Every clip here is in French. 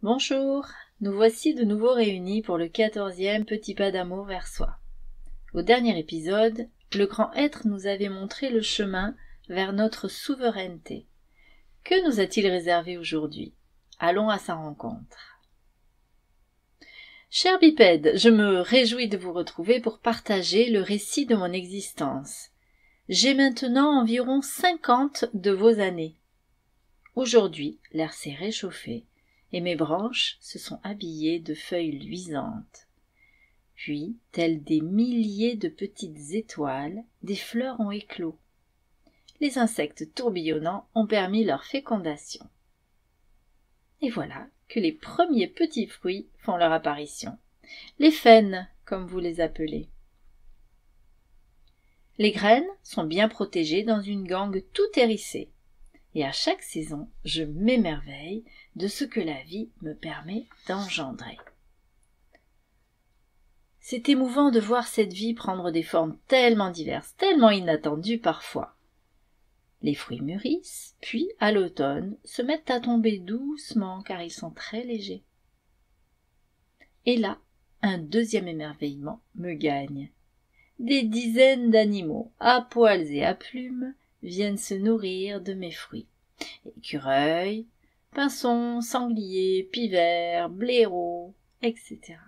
Bonjour, nous voici de nouveau réunis pour le 14e petit pas d'amour vers soi. Au dernier épisode, le grand être nous avait montré le chemin vers notre souveraineté. Que nous a-t-il réservé aujourd'hui? Allons à sa rencontre. Cher bipède, je me réjouis de vous retrouver pour partager le récit de mon existence. J'ai maintenant environ 50 de vos années. Aujourd'hui, l'air s'est réchauffé et mes branches se sont habillées de feuilles luisantes. Puis, telles des milliers de petites étoiles, des fleurs ont éclos. Les insectes tourbillonnants ont permis leur fécondation. Et voilà que les premiers petits fruits font leur apparition. Les faînes, comme vous les appelez. Les graines sont bien protégées dans une gangue tout hérissée. Et à chaque saison, je m'émerveille de ce que la vie me permet d'engendrer. C'est émouvant de voir cette vie prendre des formes tellement diverses, tellement inattendues parfois. Les fruits mûrissent, puis à l'automne se mettent à tomber doucement car ils sont très légers. Et là, un deuxième émerveillement me gagne. Des dizaines d'animaux, à poils et à plumes, viennent se nourrir de mes fruits. Écureuils, pinsons, sangliers, pivers, blaireaux, etc.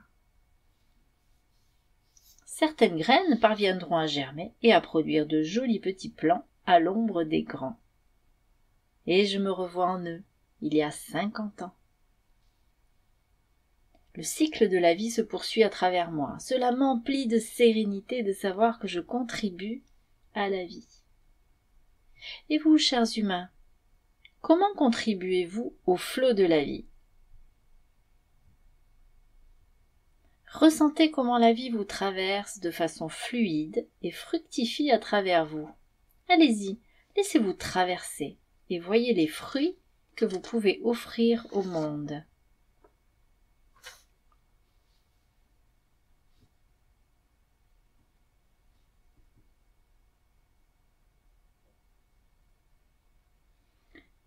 Certaines graines parviendront à germer et à produire de jolis petits plants à l'ombre des grands. Et je me revois en eux, il y a 50 ans. Le cycle de la vie se poursuit à travers moi. Cela m'emplit de sérénité de savoir que je contribue à la vie. Et vous, chers humains, comment contribuez-vous au flot de la vie? Ressentez comment la vie vous traverse de façon fluide et fructifie à travers vous. Allez-y, laissez-vous traverser et voyez les fruits que vous pouvez offrir au monde.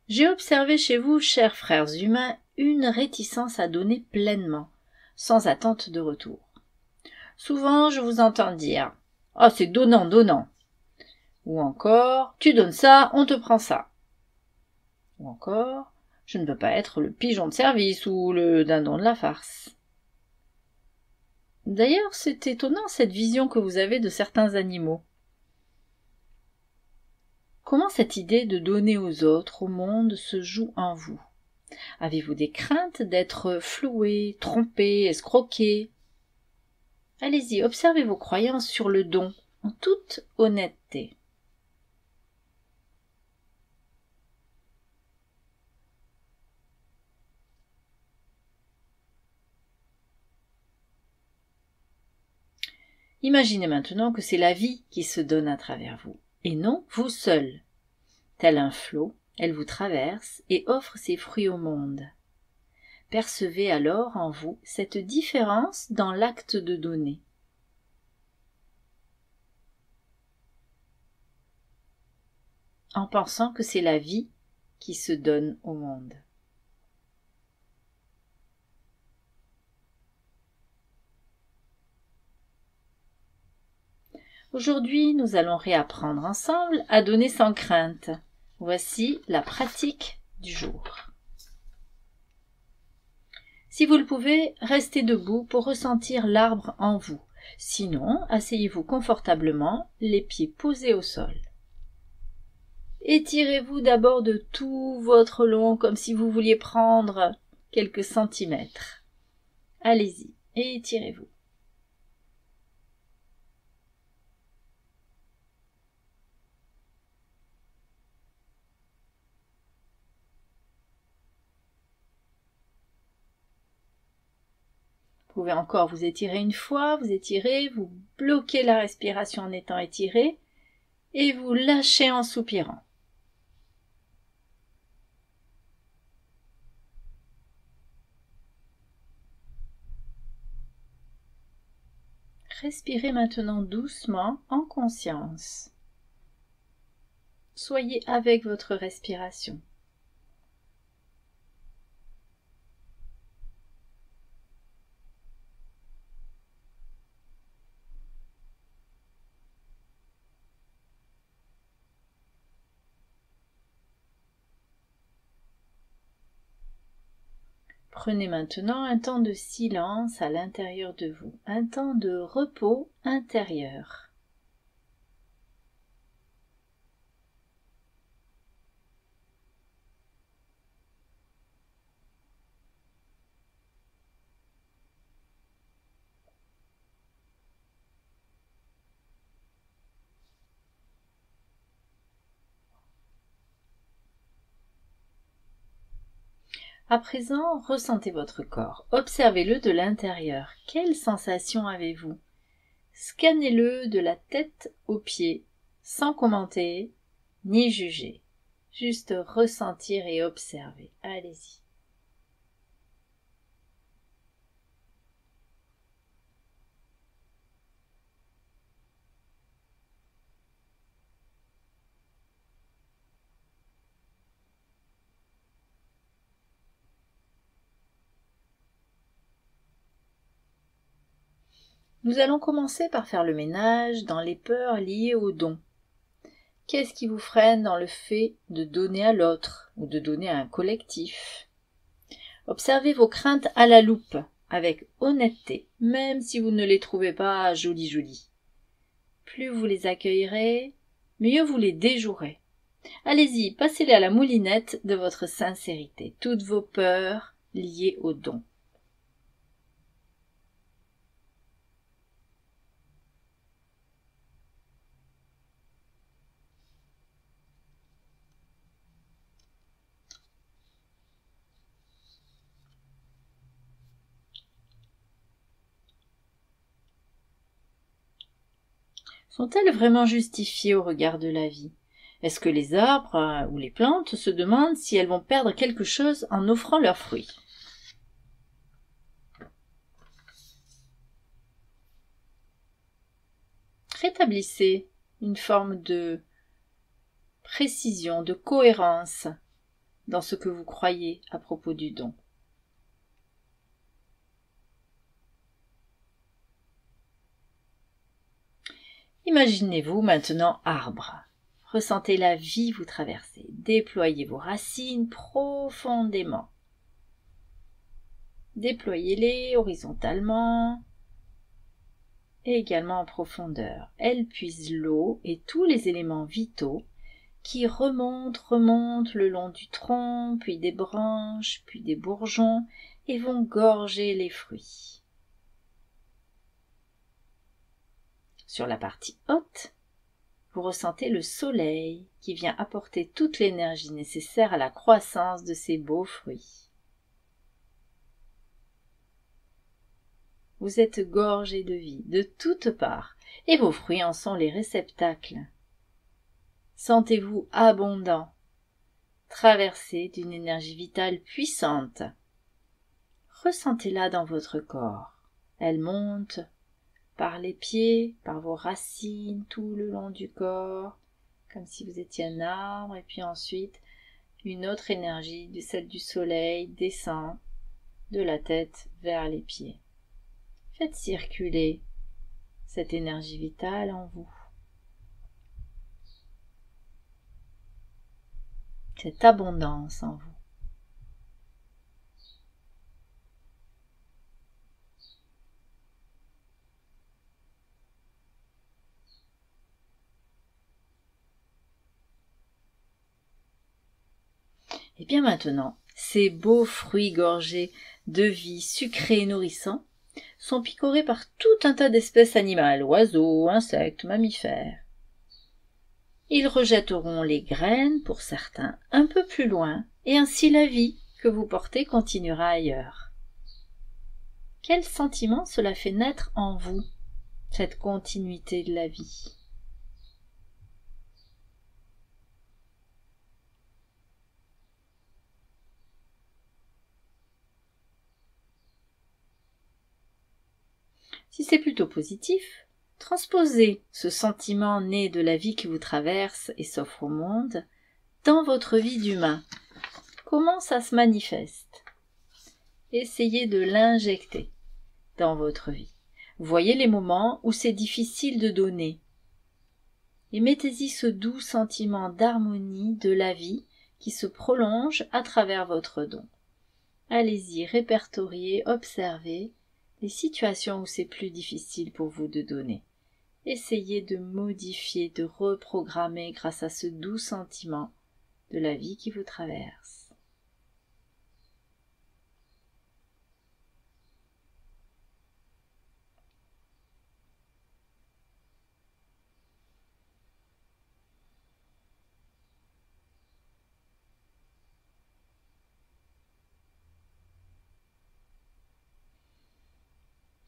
J'ai observé chez vous, chers frères humains, une réticence à donner pleinement, sans attente de retour. Souvent, je vous entends dire « Ah, c'est donnant, donnant » ou encore « Tu donnes ça, on te prend ça » ou encore « Je ne veux pas être le pigeon de service ou le dindon de la farce ». D'ailleurs, c'est étonnant cette vision que vous avez de certains animaux. Comment cette idée de donner aux autres, au monde, se joue en vous? Avez-vous des craintes d'être floué, trompé, escroqué? Allez-y, observez vos croyances sur le don, en toute honnêteté. Imaginez maintenant que c'est la vie qui se donne à travers vous, et non vous seul. Tel un flot, elle vous traverse et offre ses fruits au monde. Percevez alors en vous cette différence dans l'acte de donner. En pensant que c'est la vie qui se donne au monde. Aujourd'hui, nous allons réapprendre ensemble à donner sans crainte. Voici la pratique du jour. Si vous le pouvez, restez debout pour ressentir l'arbre en vous. Sinon, asseyez-vous confortablement, les pieds posés au sol. Étirez-vous d'abord de tout votre long comme si vous vouliez prendre quelques centimètres. Allez-y, étirez-vous. Vous pouvez encore vous étirer une fois, vous étirez, vous bloquez la respiration en étant étiré et vous lâchez en soupirant. Respirez maintenant doucement en conscience. Soyez avec votre respiration. Prenez maintenant un temps de silence à l'intérieur de vous, un temps de repos intérieur. À présent, ressentez votre corps. Observez-le de l'intérieur. Quelles sensations avez-vous? Scannez-le de la tête aux pieds, sans commenter, ni juger. Juste ressentir et observer. Allez-y. Nous allons commencer par faire le ménage dans les peurs liées au don. Qu'est-ce qui vous freine dans le fait de donner à l'autre ou de donner à un collectif? Observez vos craintes à la loupe, avec honnêteté, même si vous ne les trouvez pas jolies. Plus vous les accueillerez, mieux vous les déjouerez. Allez-y, passez-les à la moulinette de votre sincérité, toutes vos peurs liées au don. Sont-elles vraiment justifiées au regard de la vie? Est-ce que les arbres ou les plantes se demandent si elles vont perdre quelque chose en offrant leurs fruits? Rétablissez une forme de précision, de cohérence dans ce que vous croyez à propos du don. Imaginez-vous maintenant arbre. Ressentez la vie vous traverser. Déployez vos racines profondément. Déployez-les horizontalement et également en profondeur. Elles puisent l'eau et tous les éléments vitaux qui remontent le long du tronc, puis des branches, puis des bourgeons et vont gorger les fruits. Sur la partie haute, vous ressentez le soleil qui vient apporter toute l'énergie nécessaire à la croissance de ces beaux fruits. Vous êtes gorgé de vie de toutes parts et vos fruits en sont les réceptacles. Sentez-vous abondant, traversé d'une énergie vitale puissante. Ressentez-la dans votre corps. Elle monte par les pieds, par vos racines, tout le long du corps, comme si vous étiez un arbre, et puis ensuite, une autre énergie, celle du soleil, descend de la tête vers les pieds. Faites circuler cette énergie vitale en vous. Cette abondance en vous. Et bien maintenant, ces beaux fruits gorgés de vie, sucrés et nourrissants, sont picorés par tout un tas d'espèces animales, oiseaux, insectes, mammifères. Ils rejetteront les graines, pour certains, un peu plus loin, et ainsi la vie que vous portez continuera ailleurs. Quel sentiment cela fait naître en vous, cette continuité de la vie? Si c'est plutôt positif, transposez ce sentiment né de la vie qui vous traverse et s'offre au monde dans votre vie d'humain. Comment ça se manifeste? Essayez de l'injecter dans votre vie. Voyez les moments où c'est difficile de donner. Et mettez-y ce doux sentiment d'harmonie de la vie qui se prolonge à travers votre don. Allez-y, répertoriez, observez les situations où c'est plus difficile pour vous de donner. Essayez de modifier, de reprogrammer grâce à ce doux sentiment de la vie qui vous traverse.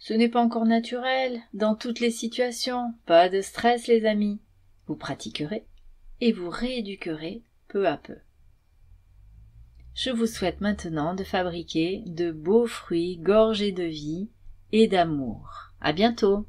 Ce n'est pas encore naturel, dans toutes les situations, pas de stress les amis. Vous pratiquerez et vous rééduquerez peu à peu. Je vous souhaite maintenant de fabriquer de beaux fruits gorgés de vie et d'amour. À bientôt!